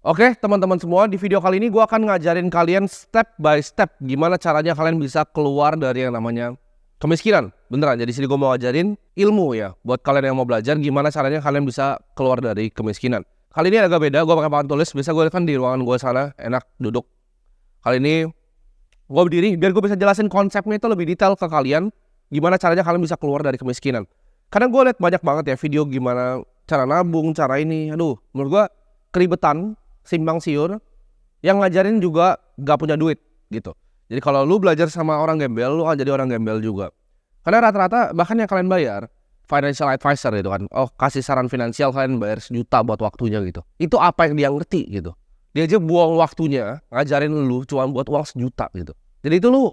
Oke, teman-teman semua, di video kali ini gue akan ngajarin kalian step by step gimana caranya kalian bisa keluar dari yang namanya kemiskinan. Beneran, jadi sini gue mau ngajarin ilmu ya, buat kalian yang mau belajar gimana caranya kalian bisa keluar dari kemiskinan. Kali ini agak beda, gue pakai papan tulis, biasa gue kan di ruangan gue sana, enak duduk. Kali ini gue berdiri, biar gue bisa jelasin konsepnya itu lebih detail ke kalian, gimana caranya kalian bisa keluar dari kemiskinan. Karena gue liat banyak banget ya video gimana cara nabung, cara ini, aduh, menurut gue keribetan, simpang siur, yang ngajarin juga gak punya duit gitu. Jadi kalau lu belajar sama orang gembel, lu akan jadi orang gembel juga. Karena rata-rata bahkan yang kalian bayar financial advisor gitu kan, oh kasih saran finansial kalian bayar 1 juta buat waktunya gitu. Itu apa yang dia ngerti gitu. Dia aja buang waktunya ngajarin lu cuma buat uang 1 juta gitu. Jadi itu lu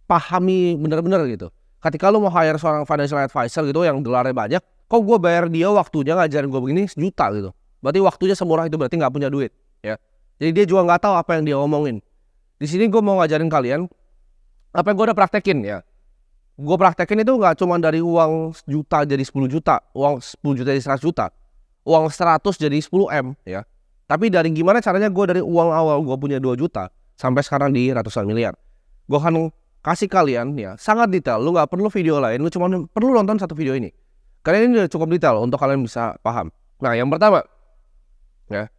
pahami bener-bener gitu. Ketika lu mau hire seorang financial advisor gitu yang gelarnya banyak, kok gue bayar dia waktunya ngajarin gue begini 1 juta gitu. Berarti waktunya semurah itu, berarti nggak punya duit ya. Jadi dia juga nggak tahu apa yang dia omongin. Di sini gue mau ngajarin kalian apa yang gue udah praktekin ya. Gue praktekin itu nggak cuma dari uang 1 juta jadi 10 juta, uang 10 juta jadi 100 juta, uang 100 jadi 10 M ya. Tapi dari gimana caranya gue dari uang awal gue punya 2 juta sampai sekarang di ratusan miliar. Gue akan kasih kalian ya sangat detail. Lu nggak perlu video lain, lu cuma perlu nonton satu video ini. Karena ini udah cukup detail untuk kalian bisa paham. Nah yang pertama ya,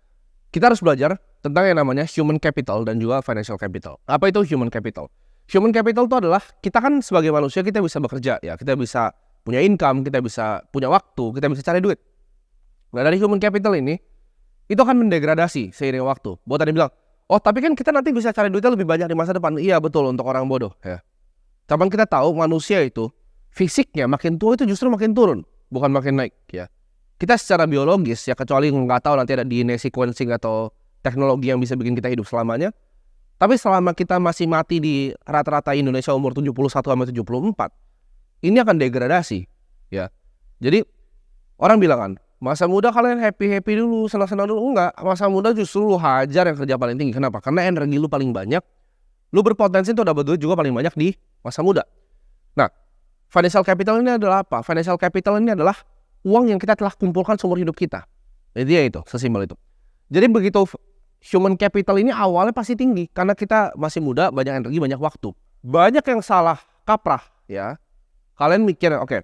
kita harus belajar tentang yang namanya human capital dan juga financial capital. Apa itu human capital? Human capital itu adalah kita kan sebagai manusia kita bisa bekerja ya, kita bisa punya income, kita bisa punya waktu, kita bisa cari duit. Nah dari human capital ini itu akan mendegradasi seiring waktu. Buat tadi bilang, oh tapi kan kita nanti bisa cari duitnya lebih banyak di masa depan. Iya betul, untuk orang bodoh ya. Tapi kita tahu manusia itu fisiknya makin tua itu justru makin turun, bukan makin naik ya. Kita secara biologis ya, kecuali nggak tahu nanti ada DNA sequencing atau teknologi yang bisa bikin kita hidup selamanya. Tapi selama kita masih mati di rata-rata Indonesia umur 71-74, ini akan degradasi ya. Jadi orang bilang kan, masa muda kalian happy-happy dulu, senang-senang dulu. Enggak, masa muda justru lu hajar yang kerja paling tinggi. Kenapa? Karena energi lu paling banyak, lu berpotensi untuk dapat duit juga paling banyak di masa muda. Nah, financial capital ini adalah apa? Financial capital ini adalah uang yang kita telah kumpulkan seumur hidup kita. Jadi ya itu, sesimpel itu. Jadi begitu human capital ini awalnya pasti tinggi karena kita masih muda, banyak energi, banyak waktu. Banyak yang salah kaprah ya. Kalian mikir, oke,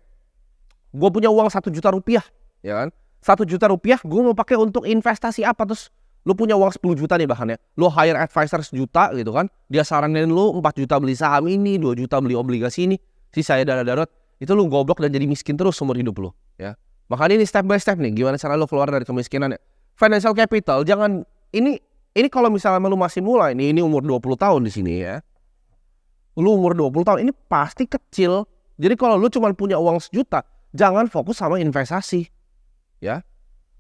gue punya uang 1 juta rupiah, ya kan? 1 juta rupiah gue mau pakai untuk investasi apa? Terus lu punya uang 10 juta nih bahkan ya. Lu hire advisor 1 juta gitu kan. Dia saranin lu 4 juta beli saham ini, 2 juta beli obligasi ini. Sisanya dana darurat. Itu lu goblok dan jadi miskin terus seumur hidup lu ya. Makanya ini step by step nih, gimana cara lo keluar dari kemiskinan ya. Financial capital, jangan, ini kalau misalnya lo masih mulai nih, ini umur 20 tahun di sini ya. Lo umur 20 tahun, ini pasti kecil. Jadi kalau lo cuma punya uang 1 juta, jangan fokus sama investasi. Ya.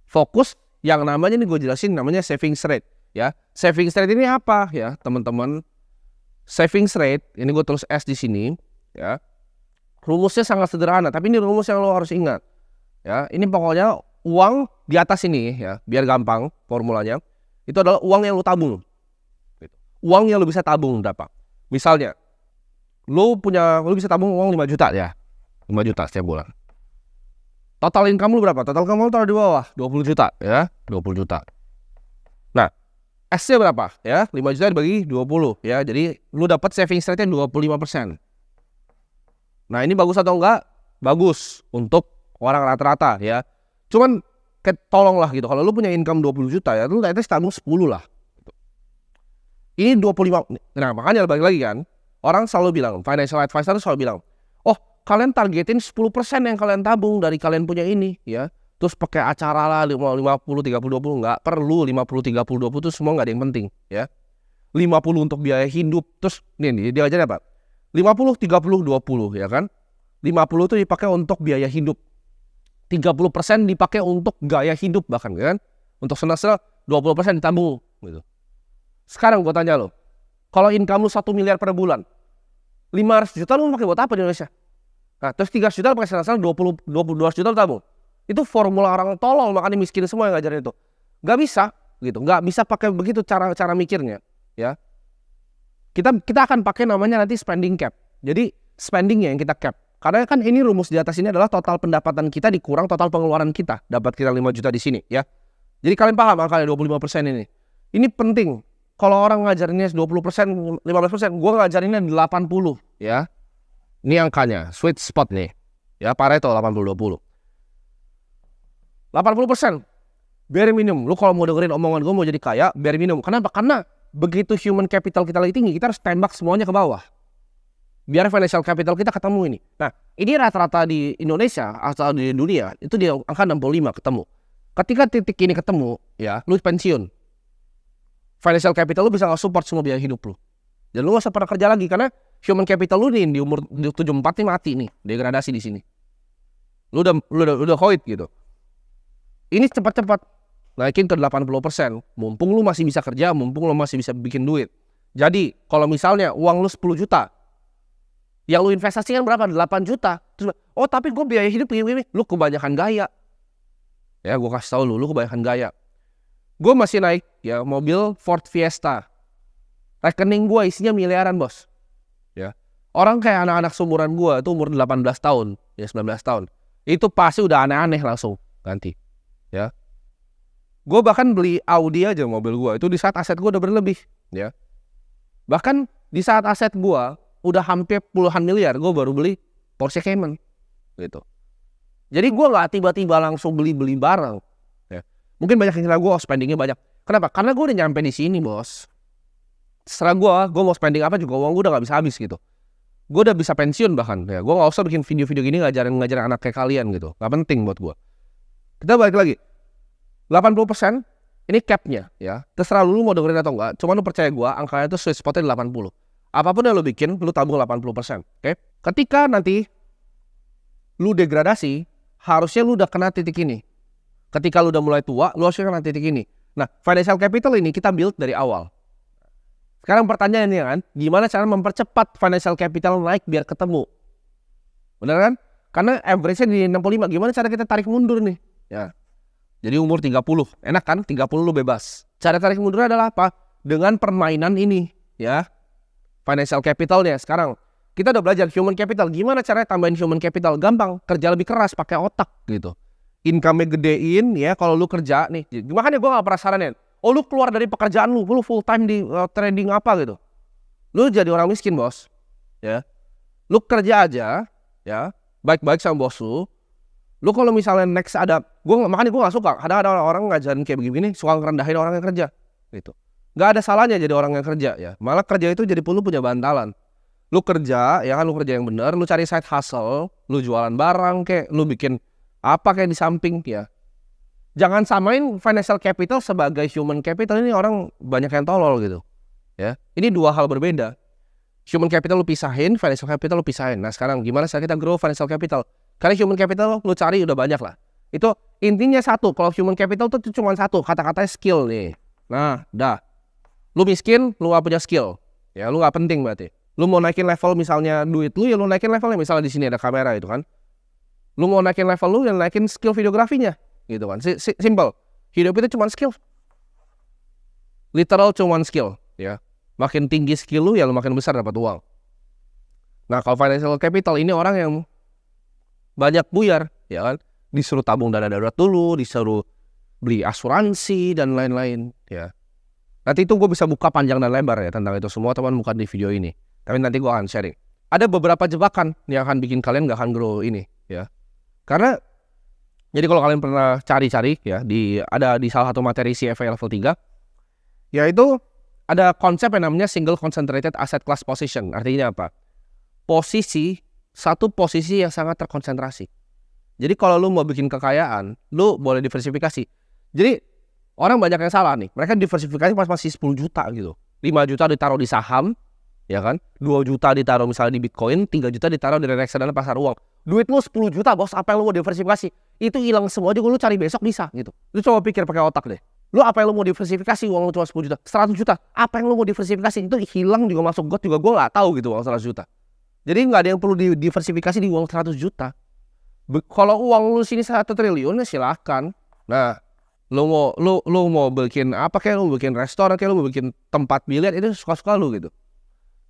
Fokus yang namanya, ini gue jelasin, namanya savings rate. Ya. Savings rate ini apa ya teman-teman? Savings rate, ini gue tulis S di sini. Ya. Rumusnya sangat sederhana, tapi ini rumus yang lo harus ingat. Ya, ini pokoknya uang di atas ini ya, biar gampang formulanya. Itu adalah uang yang lu tabung. Uang yang lu bisa tabung berapa? Misalnya, lu bisa tabung uang 5 juta ya. 5 juta setiap bulan. Total income lu berapa? Total income lu taruh di bawah, 20 juta ya, 20 juta. Nah, S-nya berapa ya? 5 juta dibagi 20 ya. Jadi lu dapat savings rate-nya 25%. Nah, ini bagus atau enggak? Bagus untuk orang rata-rata ya. Cuman tolonglah gitu, kalau lu punya income 20 juta ya, lu at least tabung 10 lah. Ini 25. Nah makanya balik lagi kan, orang selalu bilang, financial advisor selalu bilang, oh kalian targetin 10% yang kalian tabung dari kalian punya ini ya. Terus pakai acara lah 50, 30, 20. Nggak perlu 50, 30, 20 itu semua nggak ada yang penting ya. 50 untuk biaya hidup. Terus nih dia aja apa? 50, 30, 20 ya kan. 50 itu dipakai untuk biaya hidup, 30% dipakai untuk gaya hidup bahkan kan. Untuk senang-senang 20% ditabung gitu. Sekarang gue tanya lo, kalau income lu 1 miliar per bulan, 500 juta lu pakai buat apa di Indonesia? Nah terus 3 juta pakai senang-senang, 22 juta lu tabung. Itu formula orang tolol, makanya miskin semua yang ngajarin itu. Gak bisa gitu, gak bisa pakai begitu cara mikirnya ya. Kita akan pakai namanya nanti spending cap. Jadi spendingnya yang kita cap. Karena kan ini rumus di atas ini adalah total pendapatan kita dikurang total pengeluaran kita. Dapat kita 5 juta di sini ya. Jadi kalian paham angkanya 25% ini. Ini penting. Kalau orang ngajarinnya 20%, 15%, gue ngajarinnya 80 ya. Ini angkanya, sweet spot nih. Ya, Pareto 80-20. 80%. Bare minimum. Lu kalau mau dengerin omongan gue mau jadi kaya, bare minimum. Kenapa? Karena begitu human capital kita lagi tinggi, kita harus tembak semuanya ke bawah. Biar financial capital kita ketemu ini. Nah, ini rata-rata di Indonesia atau di dunia, itu di angka 65 ketemu. Ketika titik ini ketemu, ya, lu pensiun. Financial capital lu bisa nge-support semua biaya hidup lu. Dan lu gak usah pernah kerja lagi karena human capital lu nih di umur 74 nih mati nih, degradasi di sini. Lu udah koit gitu. Ini cepat-cepat naikin ke 80%. Mumpung lu masih bisa kerja, mumpung lu masih bisa bikin duit. Jadi, kalau misalnya uang lu 10 juta, yang lu investasikan berapa? 8 juta. Terus, oh tapi gue biaya hidup gini, lu kebanyakan gaya. Ya, gue kasih tau lu kebanyakan gaya. Gue masih naik ya mobil Ford Fiesta. Rekening gue isinya miliaran, bos. Ya. Orang kayak anak-anak seumuran gue itu umur 18 tahun, ya 19 tahun. Itu pasti udah aneh-aneh langsung ganti. Ya. Gue bahkan beli Audi aja mobil gue itu di saat aset gue udah berlebih, ya. Bahkan di saat aset gue udah hampir puluhan miliar, gue baru beli Porsche Cayman gitu. Jadi gue nggak tiba-tiba langsung beli barang. Ya. Mungkin banyak yang kira gue spendingnya banyak. Kenapa? Karena gue udah nyampe di sini, bos. Setelah gue mau spending apa juga uang gue udah nggak bisa habis gitu. Gue udah bisa pensiun bahkan. Ya, gue nggak usah bikin video-video gini ngajarin anak kayak kalian gitu. Nggak penting buat gue. Kita balik lagi. 80% ini capnya ya. Terserah lu mau dengerin atau enggak. Cuma lu percaya gue, angkanya itu sweet spotnya 80. Apapun yang lu bikin, lu tabung 80%. Oke? Ketika nanti lu degradasi, harusnya lu udah kena titik ini. Ketika lu udah mulai tua, lu harusnya kena titik ini. Nah, financial capital ini kita build dari awal. Sekarang pertanyaannya kan, gimana cara mempercepat financial capital naik biar ketemu? Bener kan? Karena average-nya di 65. Gimana cara kita tarik mundur nih? Ya. Jadi umur 30. Enak kan? 30 lu bebas. Cara tarik mundur adalah apa? Dengan permainan ini. Ya. Financial capitalnya. Sekarang kita udah belajar human capital. Gimana caranya tambahin human capital? Gampang. Kerja lebih keras pakai otak gitu. Income-nya gedein ya kalau lu kerja nih. Makanya gue gak pernah saranin. Oh lu keluar dari pekerjaan lu full time di trading apa gitu. Lu jadi orang miskin, bos. Ya. Lu kerja aja ya. Baik-baik sama bos lu. Lu kalau misalnya next ada, makanya gue gak suka. Ada orang ngajarin kayak begini, suka ngerendahin orang yang kerja gitu. Gak ada salahnya jadi orang yang kerja ya. Malah kerja itu jadi lu punya bantalan. Lu kerja, ya kan lu kerja yang bener. Lu cari side hustle. Lu jualan barang kayak, lu bikin apa kayak di samping ya. Jangan samain financial capital sebagai human capital. Ini orang banyak yang tolol gitu ya. Ini dua hal berbeda. Human capital lu pisahin, financial capital lu pisahin. Nah sekarang gimana cara kita grow financial capital? Karena human capital lu cari udah banyak lah. Itu intinya satu. Kalau human capital itu cuma satu. Kata-katanya skill nih. Nah dah. Lu miskin, lu gak punya skill. Ya lu gak penting berarti. Lu mau naikin level misalnya duit lu, ya lu naikin levelnya. Misalnya di sini ada kamera itu kan. Lu mau naikin level lu, ya naikin skill videografinya. Gitu kan. Simple. Hidup itu cuma skill. Literal cuma skill. Ya. Makin tinggi skill lu, ya lu makin besar dapat uang. Nah kalau financial capital ini orang yang banyak buyar, ya kan, disuruh tabung dana darurat dulu, disuruh beli asuransi dan lain-lain, ya. Nanti itu gue bisa buka panjang dan lebar ya tentang itu semua, teman, bukan di video ini. Tapi nanti gue akan sharing. Ada beberapa jebakan yang akan bikin kalian gak akan grow ini, ya. Karena jadi kalau kalian pernah cari-cari ya ada di salah satu materi CFA level 3, yaitu ada konsep yang namanya single concentrated asset class position. Artinya apa? Satu posisi yang sangat terkonsentrasi. Jadi kalau lu mau bikin kekayaan, lu boleh diversifikasi. Jadi orang banyak yang salah nih. Mereka diversifikasi pas masih 10 juta gitu. 5 juta ditaruh di saham, ya kan? 2 juta ditaruh misalnya di Bitcoin, 3 juta ditaruh di reksadana pasar uang. Duit lu 10 juta, bos. Apa yang lu mau diversifikasi? Itu hilang semua juga, lu cari besok bisa gitu. Lu coba pikir pakai otak deh. Lu apa yang lu mau diversifikasi uang lu cuma 10 juta, 100 juta. Apa yang lu mau diversifikasi? Itu hilang juga masuk got juga gue gak tahu gitu uang 100 juta. Jadi nggak ada yang perlu diversifikasi di uang 100 juta. Kalau uang lu sini 1 triliun ya silahkan. Nah, lu mau bikin apa kayak lu bikin restoran kayak lu mau bikin tempat biliar itu suka-suka lu gitu.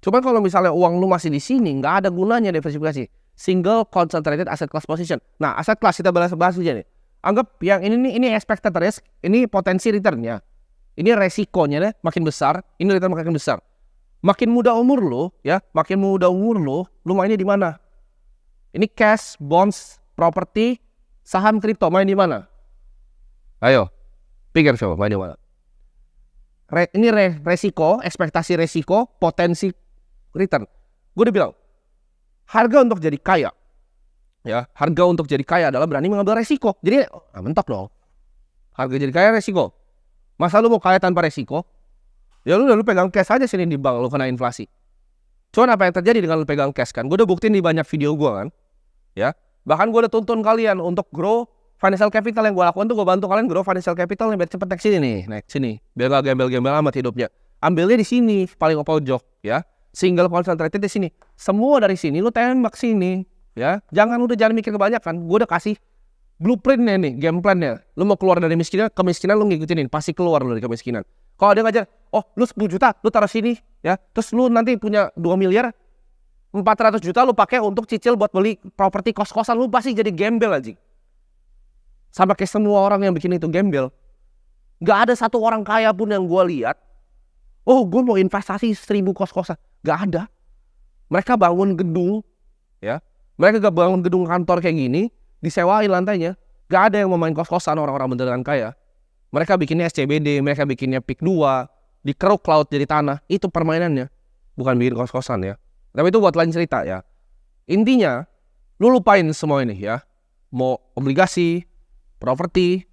Cuman kalau misalnya uang lu masih di sini nggak ada gunanya diversifikasi. Single concentrated asset class position. Nah, aset class kita bahas aja nih. Anggap yang ini expected risk, ini potensi returnnya. Ini resikonya deh makin besar, ini return makin besar. Makin muda umur lo, ya, makin muda umur lo mainnya di mana? Ini cash, bonds, properti, saham, kripto, main di mana? Ayo, pikir coba, main di mana? Ini resiko, ekspektasi resiko, potensi return. Gue udah bilang, harga untuk jadi kaya, ya, harga untuk jadi kaya adalah berani mengambil resiko. Jadi, mentok dong. Harga jadi kaya resiko. Masa lu mau kaya tanpa resiko? Ya lu pegang cash aja sini di bank, lu kena inflasi. Cuman apa yang terjadi dengan lu pegang cash kan? Gue udah buktiin di banyak video gue kan, ya. Bahkan gue udah tuntun kalian untuk grow financial capital. Yang gue lakukan tuh gue bantu kalian grow financial capital biar cepet naik sini nih, naik sini. Biar gak gembel-gembel amat hidupnya. Ambilnya di sini, paling pojok, ya. Single concentrated di sini. Semua dari sini lu tembak sini, ya. Jangan mikir kebanyakan. Gue udah kasih blueprintnya nih, game plannya. Lu mau keluar dari kemiskinan lu ngikutinin, pasti keluar lu dari kemiskinan. Kalau dia ngajar, oh lu 10 juta, lu taruh sini, ya. Terus lu nanti punya 2 miliar, 400 juta lu pakai untuk cicil buat beli properti kos-kosan, lu pasti jadi gembel aja. Sama kayak semua orang yang bikin itu gembel. Gak ada satu orang kaya pun yang gue lihat, oh gue mau investasi 1000 kos-kosan. Gak ada. Mereka bangun gedung, ya. Mereka gak bangun gedung kantor kayak gini, disewain lantainya. Gak ada yang mau main kos-kosan orang-orang beneran kaya. Mereka bikinnya SCBD, mereka bikinnya PIK 2, dikeruk laut jadi tanah. Itu permainannya. Bukan bikin kos-kosan ya. Tapi itu buat lain cerita ya. Intinya, lu lupain semua ini ya. Mau obligasi, properti.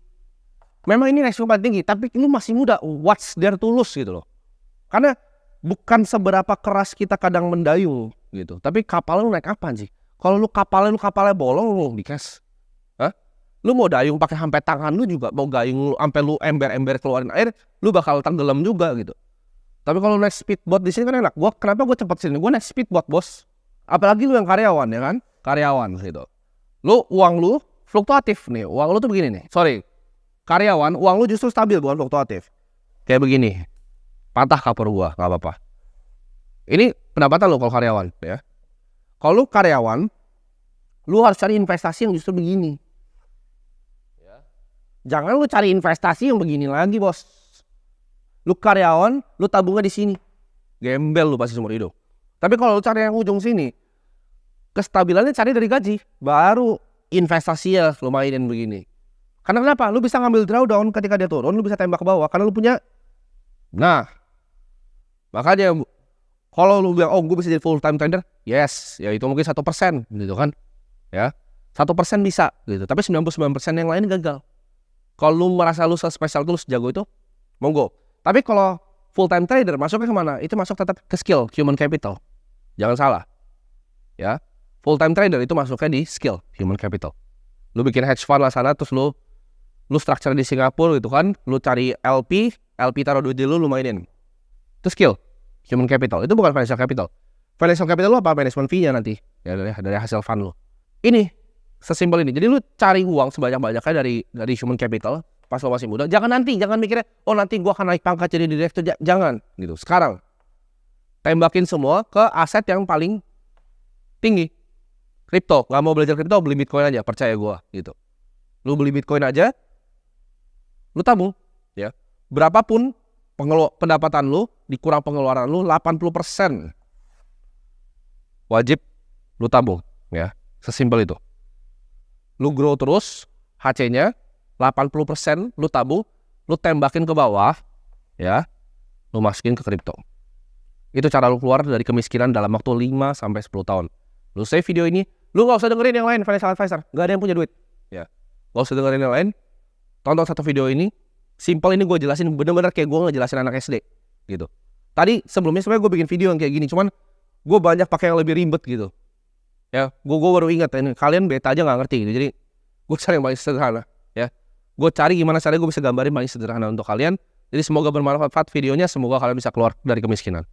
Memang ini resiko paling tinggi, tapi lu masih muda. What's there to lose gitu loh. Karena bukan seberapa keras kita kadang mendayung gitu. Tapi kapal lu naik apaan sih? Kalau lu kapalnya bolong lu di cash. Hah? Lu mau dayung pakai sampai tangan lu juga, mau gayung lu sampai lu ember-ember keluarin air, lu bakal tenggelam juga gitu. Tapi kalau naik speedboat di sini kan enak. Kenapa gue cepet sini? Gue naik speedboat, bos. Apalagi lu yang karyawan ya kan? Karyawan gitu. Uang lu fluktuatif nih. Uang lu tuh begini nih. Sorry. Karyawan, uang lu justru stabil bukan fluktuatif. Kayak begini. Patah kapur gua, nggak apa-apa. Ini pendapatan lu kalau karyawan ya. Kalau lu karyawan, lu harus cari investasi yang justru begini. Ya. Jangan lu cari investasi yang begini lagi, bos. Lu karyawan, lu tabungnya di sini. Gembel lu pasti seumur hidup. Tapi kalau lu cari yang ujung sini, kestabilannya cari dari gaji. Baru investasi ya lu mainin begini. Karena kenapa? Lu bisa ngambil drawdown ketika dia turun, lu bisa tembak ke bawah. Karena lu punya. Nah, makanya kalau lu bilang, oh gue bisa jadi full time trader, yes, ya itu mungkin 1% gitu kan, ya 1% bisa gitu, tapi 99% yang lain gagal. Kalau lu merasa lu spesial itu, lu sejago itu, monggo. Tapi kalau full time trader masuknya kemana? Itu masuk tetap ke skill, human capital, jangan salah, ya full time trader itu masuknya di skill, human capital. Lu bikin hedge fund lah sana, terus lu structure di Singapura gitu kan, lu cari LP taruh duit di lu mainin, itu skill. Human capital, itu bukan financial capital. Financial capital lu apa? Management fee-nya nanti ya, dari hasil fund lu. Ini sesimpel ini. Jadi lu cari uang sebanyak-banyaknya dari human capital pas lu masih muda. Jangan mikirnya, oh nanti gua akan naik pangkat jadi direktur. Jangan gitu. Sekarang tembakin semua ke aset yang paling tinggi. Kripto. Gak mau belajar kripto, beli Bitcoin aja, percaya gua gitu. Lu beli Bitcoin aja, lu tabung ya. Berapapun pendapatan lu dikurang pengeluaran lu, 80% wajib lu tabung ya. Sesimpel itu. Lu grow terus HC-nya 80% lu tabung, lu tembakin ke bawah ya. Lu masukin ke kripto. Itu cara lu keluar dari kemiskinan dalam waktu 5 sampai 10 tahun. Lu save video ini, lu enggak usah dengerin yang lain financial advisor, enggak ada yang punya duit ya. Enggak usah dengerin yang lain. Tonton satu video ini. Simple, ini gue jelasin bener-bener kayak gue ngejelasin anak SD gitu. Tadi sebelumnya sebenarnya gue bikin video yang kayak gini, cuman gue banyak pakai yang lebih ribet gitu. Ya, gue baru ingat ini, kalian beta aja nggak ngerti gitu. Jadi gue cari yang paling sederhana ya. Gue cari gimana caranya gue bisa gambarin paling sederhana untuk kalian. Jadi semoga bermanfaat videonya, semoga kalian bisa keluar dari kemiskinan.